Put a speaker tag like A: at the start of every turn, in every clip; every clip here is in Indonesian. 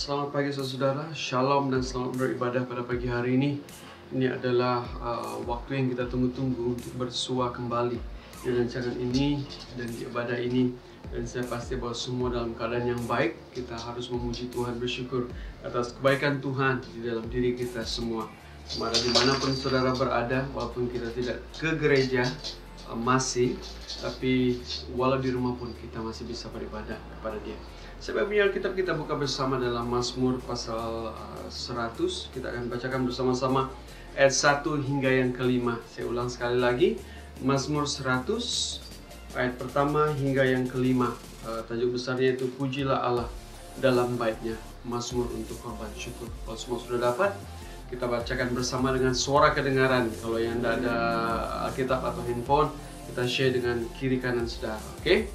A: Selamat pagi saudara, Shalom dan selamat beribadah pada pagi hari ini. Ini adalah waktu yang kita tunggu-tunggu untuk bersua kembali di rancangan ini dan di ibadah ini. Dan saya pasti bahwa semua dalam keadaan yang baik. Kita harus memuji Tuhan, bersyukur atas kebaikan Tuhan di dalam diri kita semua. Maka dimanapun saudara berada, walaupun kita tidak ke gereja masih, tapi walau di rumah pun kita masih bisa beribadah kepada Dia. Sebab punya Alkitab kita buka bersama dalam Mazmur pasal 100. Kita akan bacakan bersama-sama ayat 1 hingga yang kelima. Saya ulang sekali lagi, Mazmur 100 ayat pertama hingga yang kelima. Tajuk besarnya itu Pujilah Allah dalam baitnya, Mazmur untuk korban syukur. Kalau semua sudah dapat, kita bacakan bersama dengan suara kedengaran. Kalau yang tidak ada Alkitab atau handphone, kita share dengan kiri kanan saudara. Oke?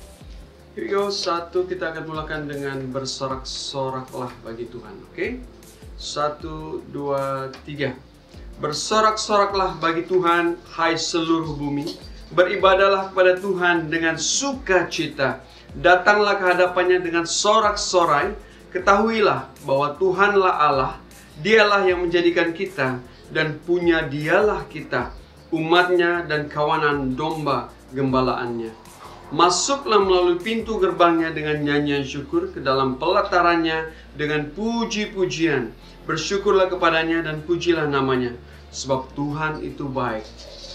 A: Here we go. Satu, kita akan mulakan dengan bersorak-soraklah bagi Tuhan. Oke? 1, 2, 3. Bersorak-soraklah bagi Tuhan, hai seluruh bumi. Beribadahlah kepada Tuhan dengan sukacita. Datanglah ke hadapannya dengan sorak-sorai. Ketahuilah bahwa Tuhanlah Allah. Dialah yang menjadikan kita, dan punya Dialah kita, umatnya dan kawanan domba gembalaannya. Masuklah melalui pintu gerbangnya dengan nyanyian syukur, ke dalam pelatarannya dengan puji-pujian. Bersyukurlah kepadanya dan pujilah namanya, sebab Tuhan itu baik.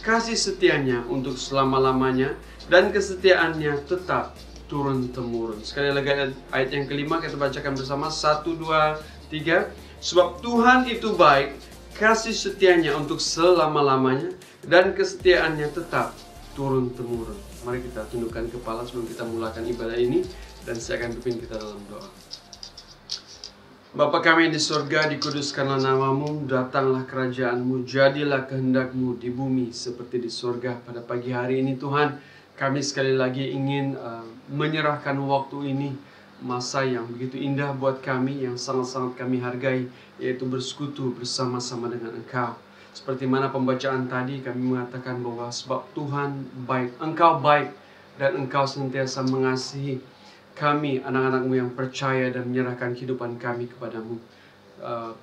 A: Kasih setianya untuk selama-lamanya, dan kesetiaannya tetap turun-temurun. Sekali lagi ayat yang kelima kita bacakan bersama. 1, 2, 3. Sebab Tuhan itu baik, kasih setianya untuk selama-lamanya, dan kesetiaannya tetap turun-temurun. Mari kita tundukkan kepala sebelum kita mulakan ibadah ini, dan saya akan pimpin kita dalam doa. Bapa kami yang di surga, dikuduskanlah namamu, datanglah kerajaanmu, jadilah kehendakmu di bumi seperti di surga. Pada pagi hari ini Tuhan, kami sekali lagi ingin menyerahkan waktu ini, masa yang begitu indah buat kami, yang sangat-sangat kami hargai, yaitu bersekutu bersama-sama dengan Engkau. Seperti mana pembacaan tadi, kami mengatakan bahwa sebab Tuhan baik, Engkau baik, dan Engkau senantiasa mengasihi kami, anak-anak-Mu yang percaya dan menyerahkan kehidupan kami kepadamu.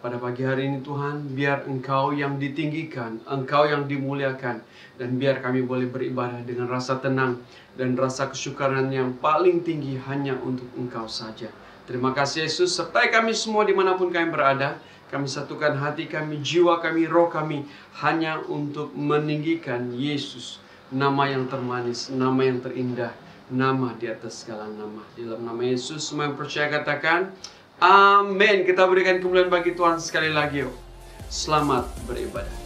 A: Pada pagi hari ini Tuhan, biar Engkau yang ditinggikan, Engkau yang dimuliakan, dan biar kami boleh beribadah dengan rasa tenang dan rasa kesyukuran yang paling tinggi hanya untuk Engkau saja. Terima kasih Yesus, sertai kami semua dimanapun kami berada. Kami satukan hati kami, jiwa kami, roh kami, hanya untuk meninggikan Yesus, nama yang termanis, nama yang terindah, nama di atas segala nama. Di dalam nama Yesus, semua yang percaya katakan amin. Kita berikan kemuliaan bagi Tuhan sekali lagi yuk. Selamat beribadah.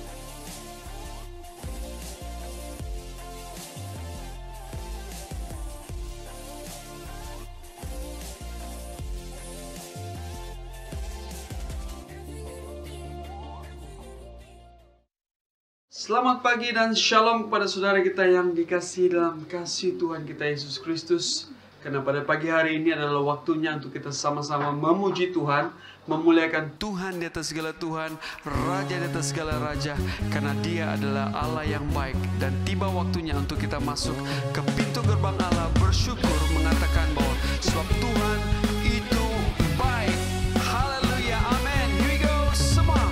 A: Selamat pagi dan shalom kepada saudara kita yang dikasihi dalam kasih Tuhan kita Yesus Kristus. Karena pada pagi hari ini adalah waktunya untuk kita sama-sama memuji Tuhan, memuliakan Tuhan di atas segala Tuhan, Raja di atas segala Raja. Karena Dia adalah Allah yang baik. Dan tiba waktunya untuk kita masuk ke pintu gerbang Allah, bersyukur, mengatakan bahwa sebab Tuhan itu baik. Haleluya, amin. Here we go semua.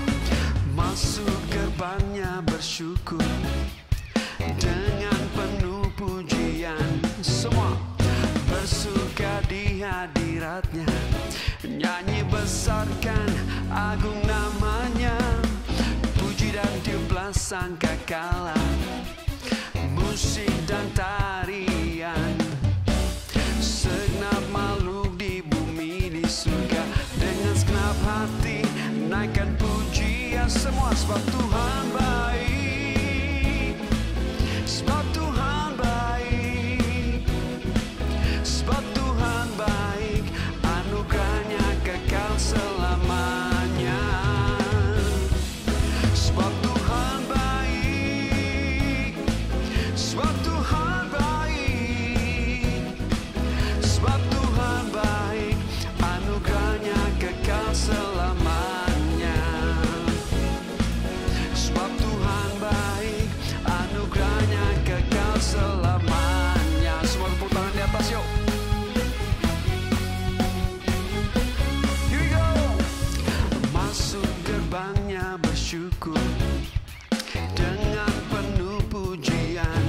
A: Masuk gerbangnya bersyukur dengan penuh pujian, semua bersuka di hadiratnya, nyanyi besarkan agung namanya, puji dan tiuplah sangkakala, musik dan tarian, segenap makhluk di bumi di surga, dengan segenap hati naikkan pujian semua, sebab Tuhan baik, sebab Tuhan baik, sebab Tuhan baik, anugerahnya kekal selamanya, sebab Tuhan baik, sebab Tuhan baik, sebab Tuhan baik, anugerahnya kekal selamanya. Sebab Tuhan gerbangnya bersyukur dengan penuh pujian,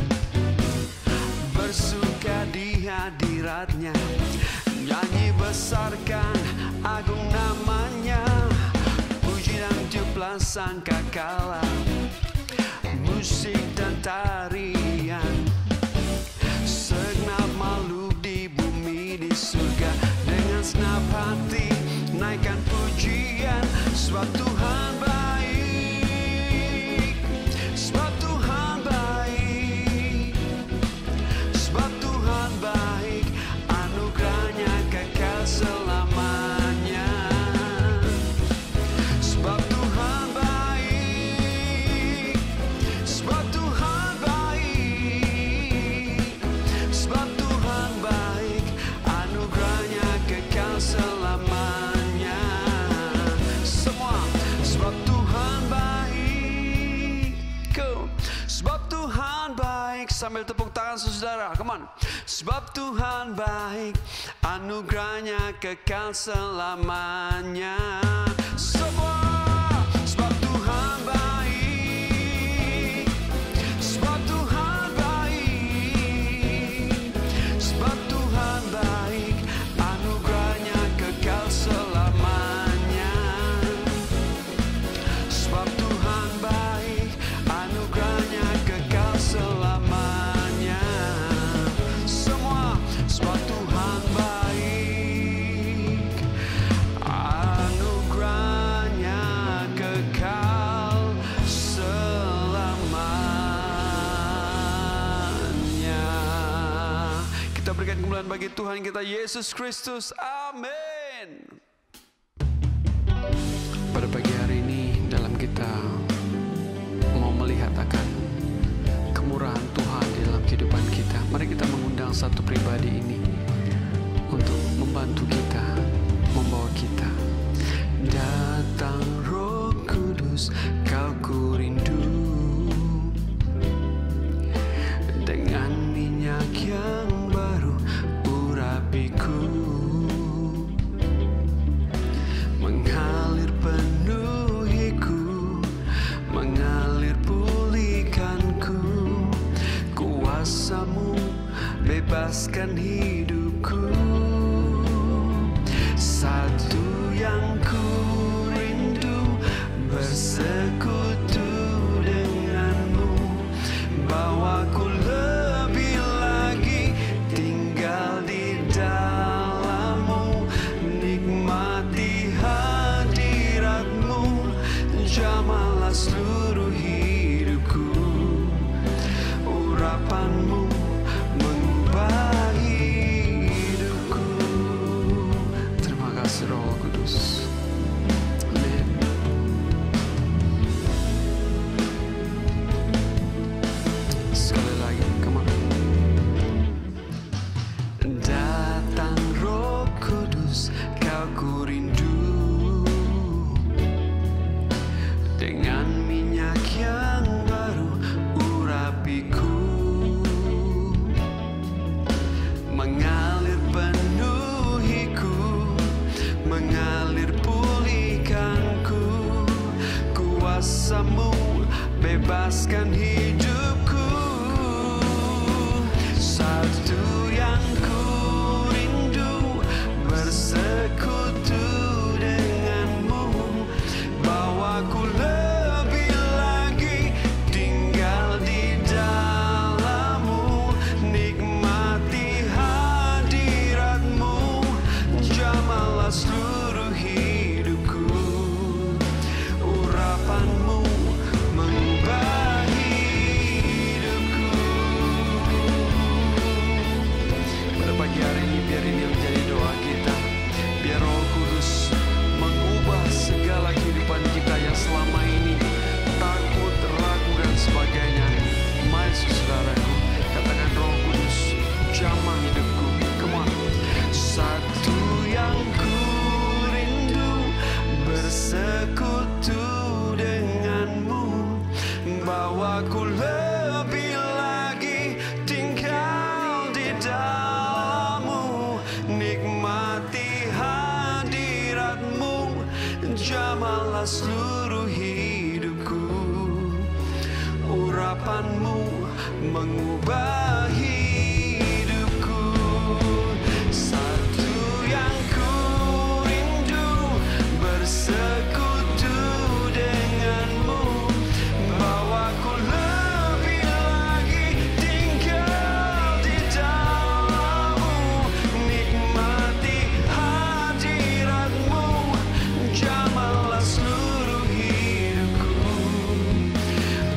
A: bersuka di hadiratnya, nyanyi besarkan agung namanya, puji dan tiuplah sangkakala, musik dan tarian, segenap makhluk di bumi di surga, dengan senap hati naikkan pujian, sebab Tuhan baik, sebab Tuhan baik, sebab Tuhan baik, anugerahnya kekal selamanya, sebab Tuhan baik, sebab Tuhan baik, sebab Tuhan baik, anugerahnya kekal selamanya. Semua, sebab Tuhan baik. Go. Sebab Tuhan baik, sambil tepuk tangan saudara, come on. Sebab Tuhan baik, anugerahnya kekal selamanya. Semua, sebab Tuhan baik, sebab Tuhan baik, sebab Tuhan baik, anugerahnya kekal selamanya. Sebab Tuhan baik, anugerahnya kekal selamanya. Semua, sebab Tuhan baik, anugerahnya kekal selamanya. Kita berikan kemuliaan bagi Tuhan kita Yesus Kristus. Amin. Pada pagi hari ini dalam kita mau melihat akan kemurahan Tuhan di dalam kehidupan kita, mari kita mengundang satu pribadi ini untuk membantu kita, membawa kita. Datang Roh Kudus, kau ku rindu, dengan minyak yang baru urapiku, mengalir penuhiku, mengalir pulihkanku, kuasa-Mu bebaskan hidupku. Satu yang ku rindu, bersekutu denganmu, bawaku lebih lagi tinggal di dalam-Mu, nikmati hadirat-Mu, jamahlah seluruh hidupku, urapan-Mu mengubah hidupku. Terima kasih Roh Kudus. Amin. Sekali lagi, come on. Datang Roh Kudus, kau ku rindu, dengan minyak yang baru urapiku, mengalir penuhiku, mengalir pulihkanku, kuasa-Mu bebaskan hidupku. Satu yang ku rindu, bersekutu denganmu, bawaku lebih lagi tinggal di dalam-Mu, nikmati hadirat-Mu, jamahlah seluruh hidupku, urapan-Mu mengubah hidupku.
B: seluruh hidupku. Urapanmu mengubah hidupku. Satu yang ku rindu, bersekutu denganmu, bawaku lebih lagi tinggal di dalammu, nikmati hadiratmu, jamahlah seluruh hidupku.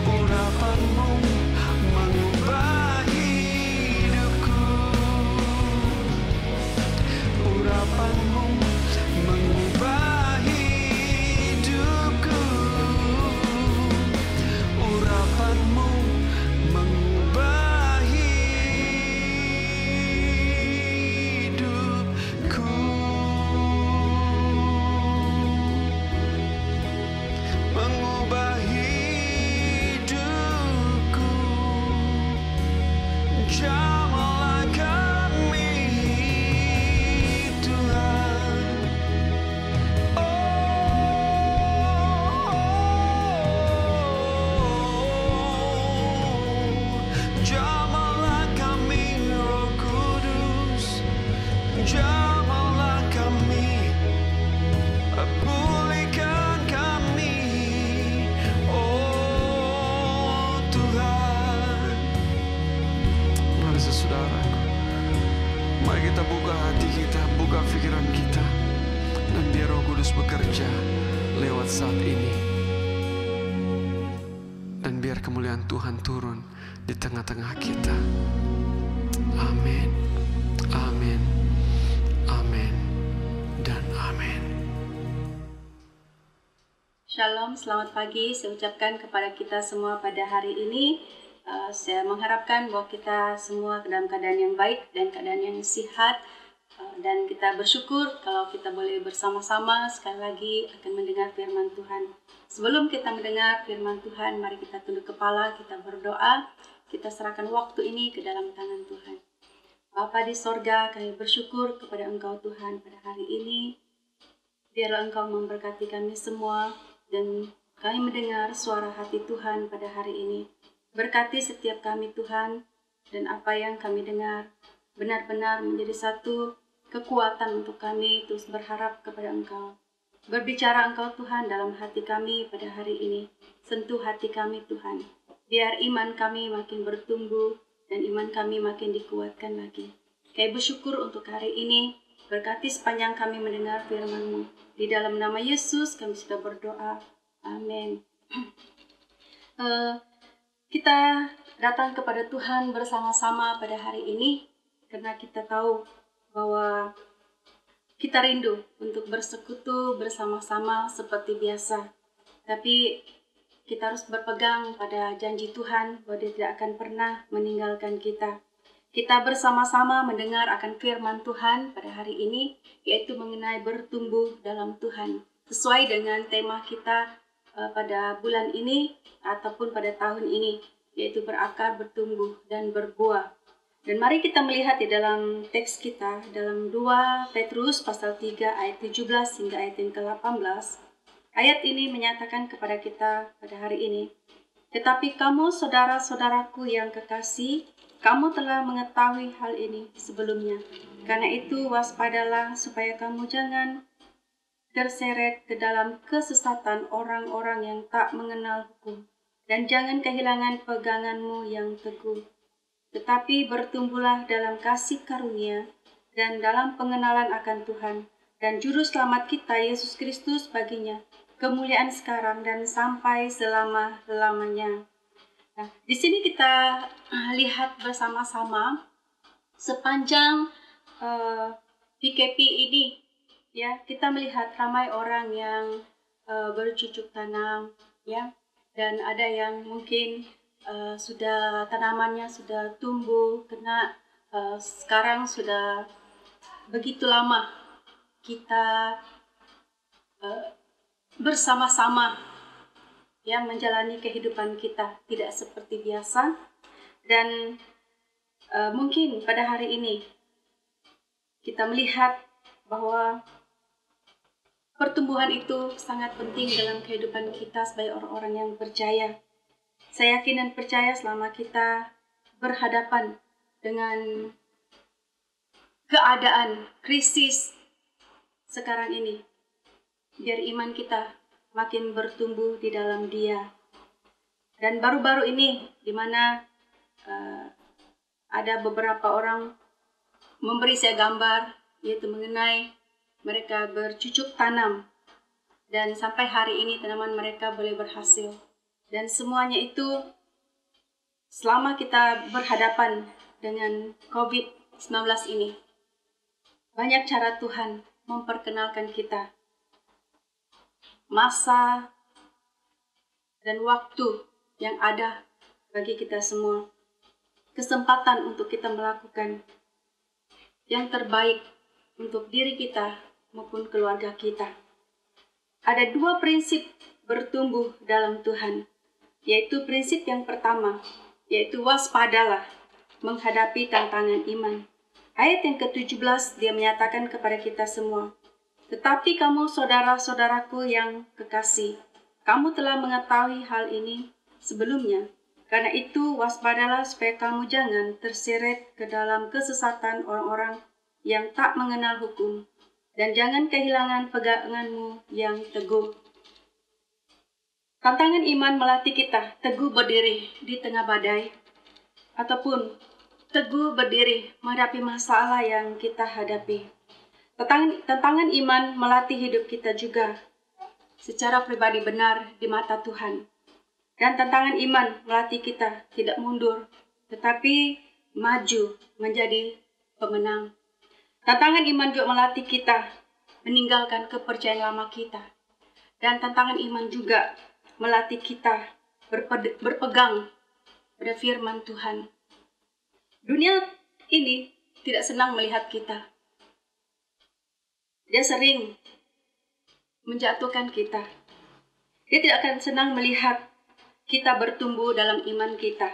B: Urapanmu mengubah hidupku. Urapanmu mengubah hidupku. Urapanmu mengubah hidupku. Mengubah hidupku. Jamahlah kami, Tuhan. Jamahlah kami, Roh Kudus. Jamahlah kami, pulihkan kami, oh Tuhan. Mari saudaraku, mari kita buka hati kita, buka pikiran kita, dan biar Roh Kudus bekerja lewat saat ini. Dan biar kemuliaan Tuhan turun di tengah-tengah kita. Amin, amin, amin, dan amin.
C: Shalom, selamat pagi. Saya ucapkan kepada kita semua pada hari ini. Saya mengharapkan bahwa kita semua dalam keadaan yang baik dan keadaan yang sihat. Dan kita bersyukur kalau kita boleh bersama-sama sekali lagi akan mendengar firman Tuhan. Sebelum kita mendengar firman Tuhan, mari kita tunduk kepala, kita berdoa. Kita serahkan waktu ini ke dalam tangan Tuhan. Bapa di sorga, kami bersyukur kepada Engkau Tuhan pada hari ini. Biarlah Engkau memberkati kami semua dan kami mendengar suara hati Tuhan pada hari ini. Berkati setiap kami Tuhan, dan apa yang kami dengar benar-benar menjadi satu kekuatan untuk kami terus berharap kepada Engkau. Berbicara Engkau Tuhan dalam hati kami pada hari ini. Sentuh hati kami Tuhan. Biar iman kami makin bertumbuh dan iman kami makin dikuatkan lagi. Kami bersyukur untuk hari ini. Berkati sepanjang kami mendengar firman-Mu. Di dalam nama Yesus kami sudah berdoa. Amin. Kita datang kepada Tuhan bersama-sama pada hari ini karena kita tahu bahwa kita rindu untuk bersekutu bersama-sama seperti biasa. Tapi kita harus berpegang pada janji Tuhan bahwa Dia tidak akan pernah meninggalkan kita. Kita bersama-sama mendengar akan firman Tuhan pada hari ini, yaitu mengenai bertumbuh dalam Tuhan. Sesuai dengan tema kita pada bulan ini ataupun pada tahun ini, yaitu berakar, bertumbuh, dan berbuah. Dan mari kita melihat di dalam teks kita, dalam 2 Petrus pasal 3 ayat 17 hingga ayat yang ke-18. Ayat ini menyatakan kepada kita pada hari ini, "Tetapi kamu saudara-saudaraku yang kekasih, kamu telah mengetahui hal ini sebelumnya. Karena itu waspadalah supaya kamu jangan terseret ke dalam kesesatan orang-orang yang tak mengenal hukum. Dan jangan kehilangan peganganmu yang teguh. Tetapi bertumbuhlah dalam kasih karunia dan dalam pengenalan akan Tuhan dan Juru Selamat kita Yesus Kristus baginya. Kemuliaan sekarang dan sampai selama-lamanya." Nah, di sini kita lihat bersama-sama sepanjang PKP ini, ya, kita melihat ramai orang yang bercocok tanam, ya, dan ada yang mungkin sudah tanamannya sudah tumbuh karena sekarang sudah begitu lama kita bersama-sama, ya, menjalani kehidupan kita tidak seperti biasa. Dan mungkin pada hari ini kita melihat bahwa pertumbuhan itu sangat penting dalam kehidupan kita sebagai orang-orang yang percaya. Saya yakin dan percaya selama kita berhadapan dengan keadaan krisis sekarang ini, biar iman kita makin bertumbuh di dalam Dia. Dan baru-baru ini, di mana ada beberapa orang memberi saya gambar, yaitu mengenai mereka bercucuk tanam, dan sampai hari ini tanaman mereka boleh berhasil. Dan semuanya itu selama kita berhadapan dengan COVID-19 ini, banyak cara Tuhan memperkenalkan kita. Masa dan waktu yang ada bagi kita semua. Kesempatan untuk kita melakukan yang terbaik untuk diri kita maupun keluarga kita. Ada 2 prinsip bertumbuh dalam Tuhan, yaitu prinsip yang pertama, yaitu waspadalah menghadapi tantangan iman. Ayat yang ke-17 dia menyatakan kepada kita semua, tetapi kamu saudara-saudaraku yang kekasih, kamu telah mengetahui hal ini sebelumnya. Karena itu waspadalah supaya kamu jangan terseret ke dalam kesesatan orang-orang yang tak mengenal hukum, dan jangan kehilangan peganganmu yang teguh. Tantangan iman melatih kita teguh berdiri di tengah badai, ataupun teguh berdiri menghadapi masalah yang kita hadapi. Tantangan iman melatih hidup kita juga secara pribadi benar di mata Tuhan. Dan tantangan iman melatih kita tidak mundur, tetapi maju menjadi pemenang. Tantangan iman juga melatih kita meninggalkan kepercayaan lama kita. Dan tantangan iman juga melatih kita berpegang pada firman Tuhan. Dunia ini tidak senang melihat kita. Dia sering menjatuhkan kita. Dia tidak akan senang melihat kita bertumbuh dalam iman kita.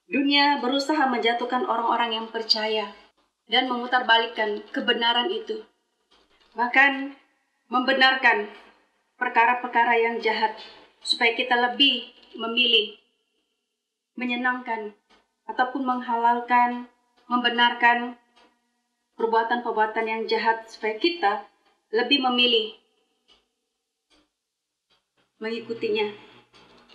C: Dunia berusaha menjatuhkan orang-orang yang percaya dan memutarbalikkan kebenaran itu. Bahkan membenarkan perkara-perkara yang jahat supaya kita lebih memilih menyenangkan ataupun menghalalkan, membenarkan perbuatan-perbuatan yang jahat supaya kita lebih memilih mengikutinya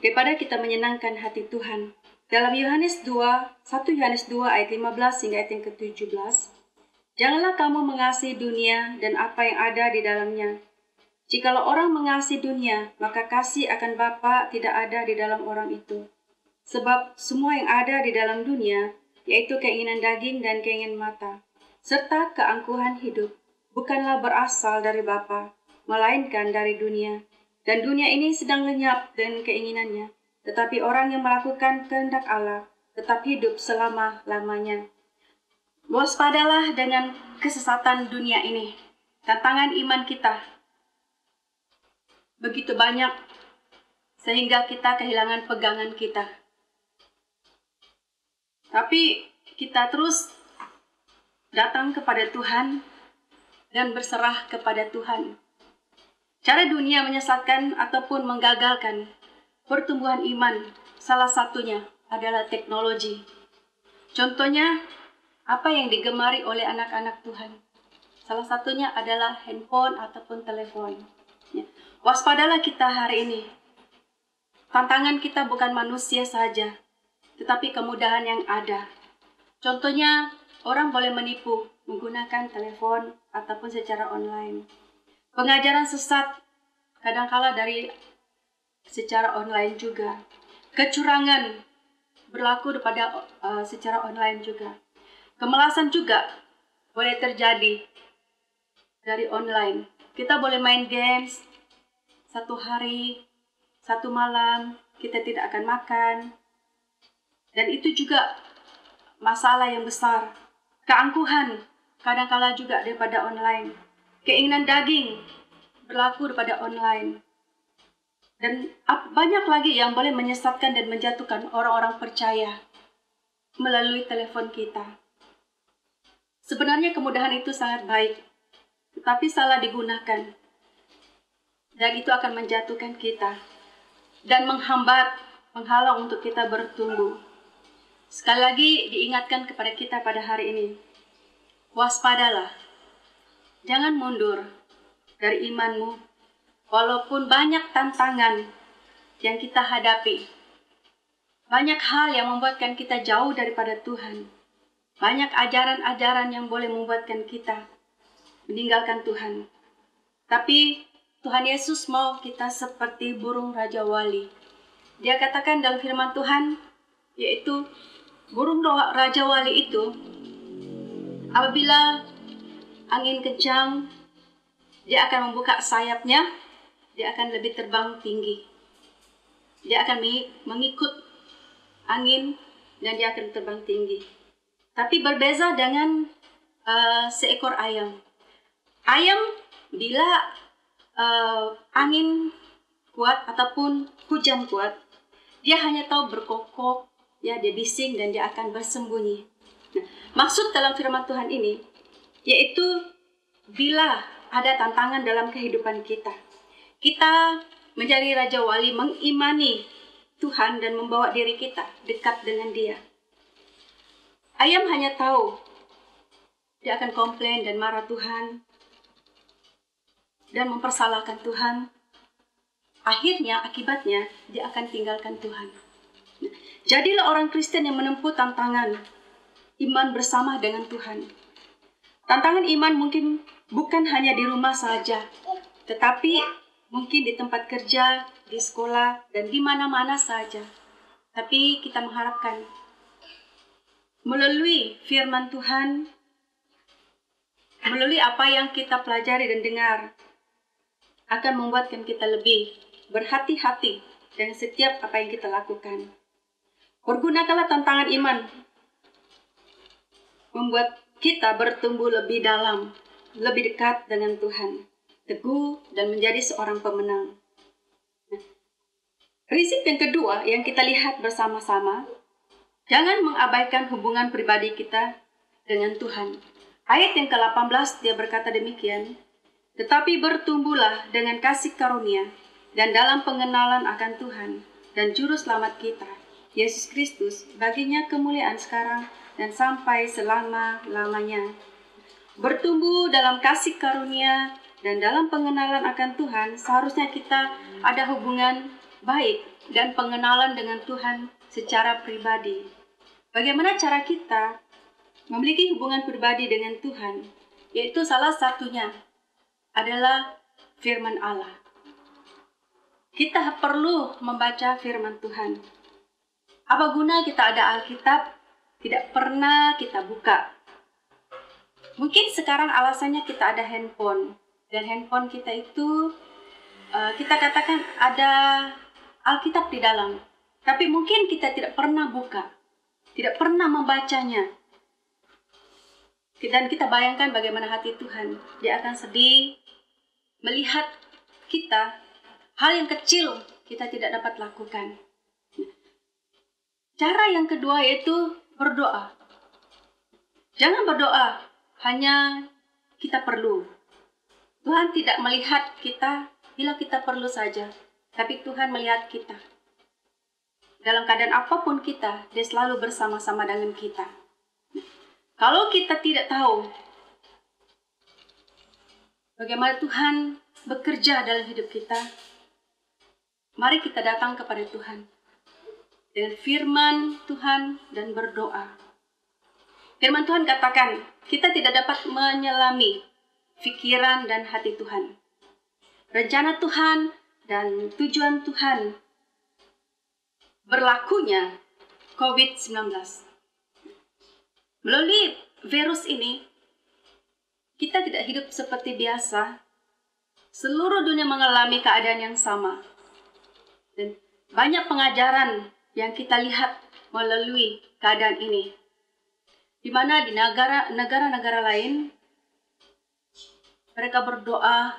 C: daripada kita menyenangkan hati Tuhan. Dalam Yohanes 2, 1 Yohanes 2 ayat 15 hingga ayat yang ke-17, janganlah kamu mengasihi dunia dan apa yang ada di dalamnya. Jikalau orang mengasihi dunia, maka kasih akan Bapa tidak ada di dalam orang itu. Sebab semua yang ada di dalam dunia, yaitu keinginan daging dan keinginan mata, serta keangkuhan hidup, bukanlah berasal dari Bapa, melainkan dari dunia. Dan dunia ini sedang lenyap dengan keinginannya, tetapi orang yang melakukan kehendak Allah tetap hidup selama-lamanya. Waspadalah dengan kesesatan dunia ini. Tantangan iman kita begitu banyak sehingga kita kehilangan pegangan kita. Tapi kita terus datang kepada Tuhan dan berserah kepada Tuhan. Cara dunia menyesatkan ataupun menggagalkan pertumbuhan iman, salah satunya adalah teknologi. Contohnya, apa yang digemari oleh anak-anak Tuhan? Salah satunya adalah handphone ataupun telepon. Waspadalah kita hari ini. Tantangan kita bukan manusia saja, tetapi kemudahan yang ada. Contohnya, orang boleh menipu menggunakan telepon ataupun secara online. Pengajaran sesat kadangkala dari secara online juga. Kecurangan berlaku pada secara online juga. Kemalasan juga boleh terjadi dari online. Kita boleh main games 1 hari, 1 malam, kita tidak akan makan. Dan itu juga masalah yang besar. Keangkuhan kadangkala juga daripada online. Keinginan daging berlaku daripada online. Dan banyak lagi yang boleh menyesatkan dan menjatuhkan orang-orang percaya melalui telepon kita. Sebenarnya kemudahan itu sangat baik, tetapi salah digunakan dan itu akan menjatuhkan kita dan menghalang untuk kita bertumbuh. Sekali lagi diingatkan kepada kita pada hari ini, waspadalah, jangan mundur dari imanmu, walaupun banyak tantangan yang kita hadapi, banyak hal yang membuatkan kita jauh daripada Tuhan, banyak ajaran-ajaran yang boleh membuatkan kita meninggalkan Tuhan. Tapi Tuhan Yesus mau kita seperti burung Raja Wali. Dia katakan dalam firman Tuhan, yaitu burung Raja Wali itu, apabila angin kencang, dia akan membuka sayapnya, dia akan lebih terbang tinggi. Dia akan mengikut angin dan dia akan terbang tinggi. Tapi berbeza dengan seekor ayam. Ayam bila angin kuat ataupun hujan kuat, dia hanya tahu berkokok, ya, dia bising dan dia akan bersembunyi. Nah, maksud dalam firman Tuhan ini yaitu bila ada tantangan dalam kehidupan kita, kita menjadi Raja Wali, mengimani Tuhan dan membawa diri kita dekat dengan Dia. Ayam hanya tahu dia akan komplain dan marah Tuhan dan mempersalahkan Tuhan. Akhirnya, akibatnya, dia akan tinggalkan Tuhan. Jadilah orang Kristen yang menempuh tantangan iman bersama dengan Tuhan. Tantangan iman mungkin bukan hanya di rumah saja, tetapi mungkin di tempat kerja, di sekolah, dan di mana-mana saja. Tapi kita mengharapkan melalui firman Tuhan, melalui apa yang kita pelajari dan dengar, akan membuatkan kita lebih berhati-hati dengan setiap apa yang kita lakukan. Pergunakanlah tantangan iman membuat kita bertumbuh lebih dalam, lebih dekat dengan Tuhan, teguh dan menjadi seorang pemenang. Prinsip yang kedua yang kita lihat bersama-sama, jangan mengabaikan hubungan pribadi kita dengan Tuhan. Ayat yang ke-18 dia berkata demikian, tetapi bertumbuhlah dengan kasih karunia dan dalam pengenalan akan Tuhan dan Juru Selamat kita, Yesus Kristus, baginya kemuliaan sekarang dan sampai selama-lamanya. Bertumbuh dalam kasih karunia dan dalam pengenalan akan Tuhan, seharusnya kita ada hubungan baik dan pengenalan dengan Tuhan secara pribadi. Bagaimana cara kita memiliki hubungan pribadi dengan Tuhan? Yaitu salah satunya adalah firman Allah. Kita perlu membaca firman Tuhan. Apa guna kita ada Alkitab, tidak pernah kita buka? Mungkin sekarang alasannya kita ada handphone, dan handphone kita itu kita katakan ada Alkitab di dalam, tapi mungkin kita tidak pernah buka, tidak pernah membacanya. Dan kita bayangkan bagaimana hati Tuhan, Dia akan sedih melihat kita, hal yang kecil kita tidak dapat lakukan. Cara yang kedua yaitu berdoa. Jangan berdoa hanya kita perlu. Tuhan tidak melihat kita bila kita perlu saja, tapi Tuhan melihat kita. Dalam keadaan apapun kita, Dia selalu bersama-sama dengan kita. Kalau kita tidak tahu bagaimana Tuhan bekerja dalam hidup kita, mari kita datang kepada Tuhan dengan firman Tuhan dan berdoa. Firman Tuhan katakan, kita tidak dapat menyelami pikiran dan hati Tuhan. Rencana Tuhan dan tujuan Tuhan berlakunya COVID-19. Melalui virus ini, kita tidak hidup seperti biasa. Seluruh dunia mengalami keadaan yang sama. Dan banyak pengajaran yang kita lihat melalui keadaan ini. Di mana di negara-negara lain, mereka berdoa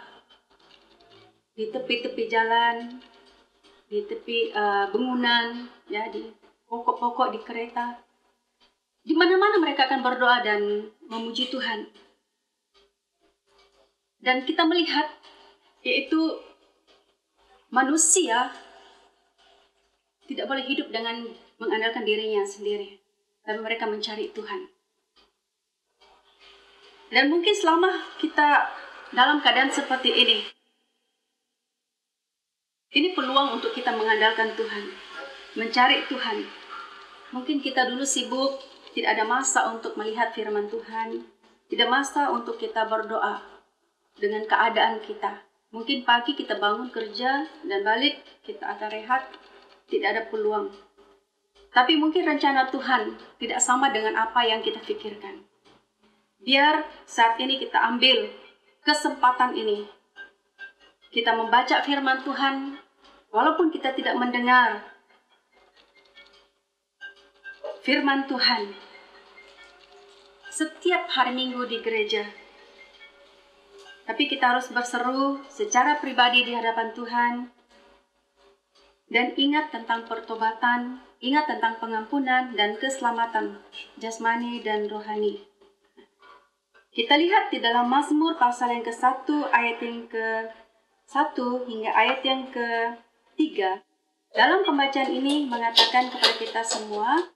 C: di tepi-tepi jalan, di tepi bangunan, ya, di pokok-pokok di kereta. Di mana-mana mereka akan berdoa dan memuji Tuhan. Dan kita melihat, yaitu manusia tidak boleh hidup dengan mengandalkan dirinya sendiri, tapi mereka mencari Tuhan. Dan mungkin selama kita dalam keadaan seperti ini peluang untuk kita mengandalkan Tuhan, mencari Tuhan. Mungkin kita dulu sibuk, tidak ada masa untuk melihat firman Tuhan, tidak masa untuk kita berdoa dengan keadaan kita. Mungkin pagi kita bangun kerja dan balik, kita akan rehat, tidak ada peluang. Tapi mungkin rencana Tuhan tidak sama dengan apa yang kita pikirkan. Biar saat ini kita ambil kesempatan ini. Kita membaca firman Tuhan, walaupun kita tidak mendengar firman Tuhan setiap hari Minggu di gereja. Tapi kita harus berseru secara pribadi di hadapan Tuhan. Dan ingat tentang pertobatan, ingat tentang pengampunan dan keselamatan jasmani dan rohani. Kita lihat di dalam Mazmur pasal yang ke-1 ayat yang ke-1 hingga ayat yang ke-3. Dalam pembacaan ini mengatakan kepada kita semua,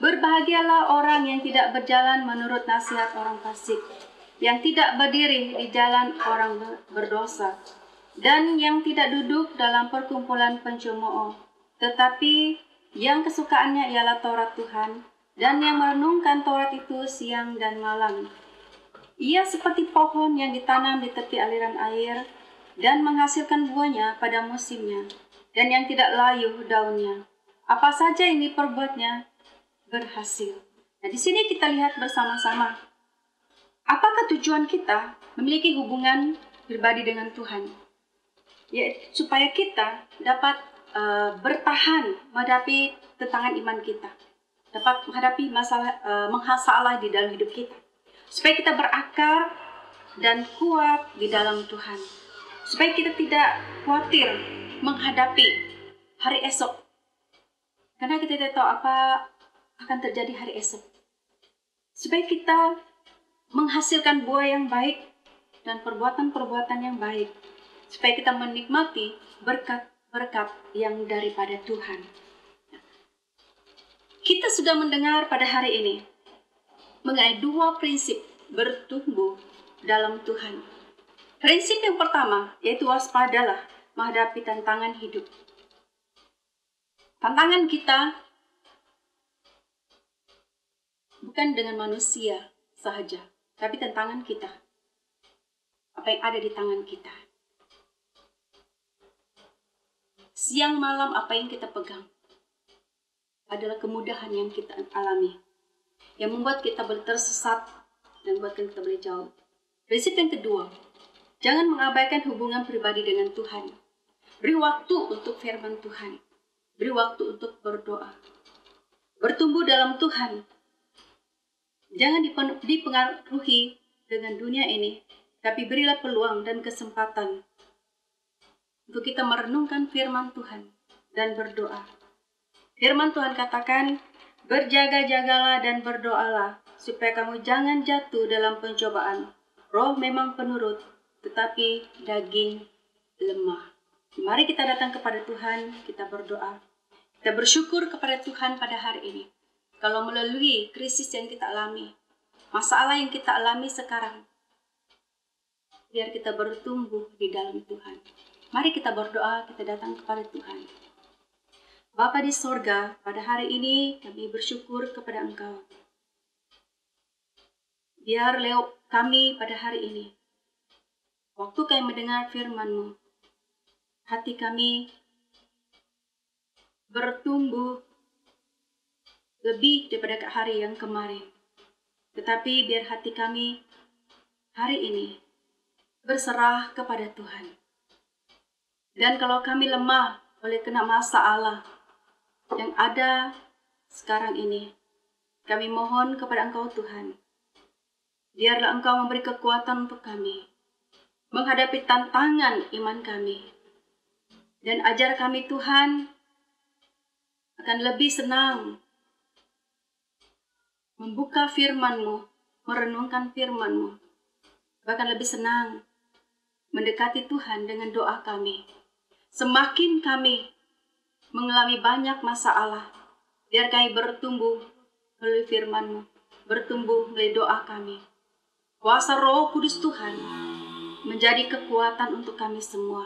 C: berbahagialah orang yang tidak berjalan menurut nasihat orang fasik, yang tidak berdiri di jalan orang berdosa, dan yang tidak duduk dalam perkumpulan pencemooh, tetapi yang kesukaannya ialah Taurat Tuhan, dan yang merenungkan Taurat itu siang dan malam. Ia seperti pohon yang ditanam di tepi aliran air, dan menghasilkan buahnya pada musimnya, dan yang tidak layu daunnya. Apa saja yang diperbuatnya berhasil. Nah, di sini kita lihat bersama-sama. Apakah tujuan kita memiliki hubungan pribadi dengan Tuhan? Yaitu supaya kita dapat bertahan menghadapi tantangan iman kita, dapat menghadapi masalah di dalam hidup kita, supaya kita berakar dan kuat di dalam Tuhan, supaya kita tidak khawatir menghadapi hari esok, karena kita tidak tahu apa akan terjadi hari esok, supaya kita menghasilkan buah yang baik dan perbuatan-perbuatan yang baik, supaya kita menikmati berkat-berkat yang daripada Tuhan. Kita sudah mendengar pada hari ini mengenai 2 prinsip bertumbuh dalam Tuhan. Prinsip yang pertama yaitu waspadalah menghadapi tantangan hidup. Tantangan kita bukan dengan manusia sahaja, tapi tantangan kita, apa yang ada di tangan kita. Siang malam apa yang kita pegang adalah kemudahan yang kita alami, yang membuat kita boleh tersesat dan membuat kita boleh jauh. Prinsip yang kedua, jangan mengabaikan hubungan pribadi dengan Tuhan. Beri waktu untuk firman Tuhan, beri waktu untuk berdoa, bertumbuh dalam Tuhan. Jangan dipengaruhi dengan dunia ini, tapi berilah peluang dan kesempatan untuk kita merenungkan firman Tuhan dan berdoa. Firman Tuhan katakan, berjaga-jagalah dan berdoalah, supaya kamu jangan jatuh dalam pencobaan. Roh memang penurut, tetapi daging lemah. Mari kita datang kepada Tuhan, kita berdoa. Kita bersyukur kepada Tuhan pada hari ini. Kalau melalui krisis yang kita alami, masalah yang kita alami sekarang, biar kita bertumbuh di dalam Tuhan. Mari kita berdoa, kita datang kepada Tuhan. Bapa di sorga, pada hari ini kami bersyukur kepada Engkau. Biar lewat kami pada hari ini, waktu kami mendengar firman-Mu, hati kami bertumbuh lebih daripada hari yang kemarin. Tetapi biar hati kami hari ini berserah kepada Tuhan. Dan kalau kami lemah oleh kena masalah yang ada sekarang ini, kami mohon kepada Engkau Tuhan, biarlah Engkau memberi kekuatan untuk kami menghadapi tantangan iman kami. Dan ajar kami Tuhan akan lebih senang membuka firman-Mu, merenungkan firman-Mu, bahkan lebih senang mendekati Tuhan dengan doa kami. Semakin kami mengalami banyak masalah, biar kami bertumbuh melalui firman-Mu, bertumbuh melalui doa kami. Kuasa Roh Kudus Tuhan menjadi kekuatan untuk kami semua.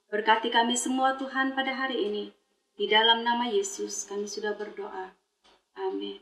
C: Berkati kami semua Tuhan pada hari ini. Di dalam nama Yesus kami sudah berdoa. Amin.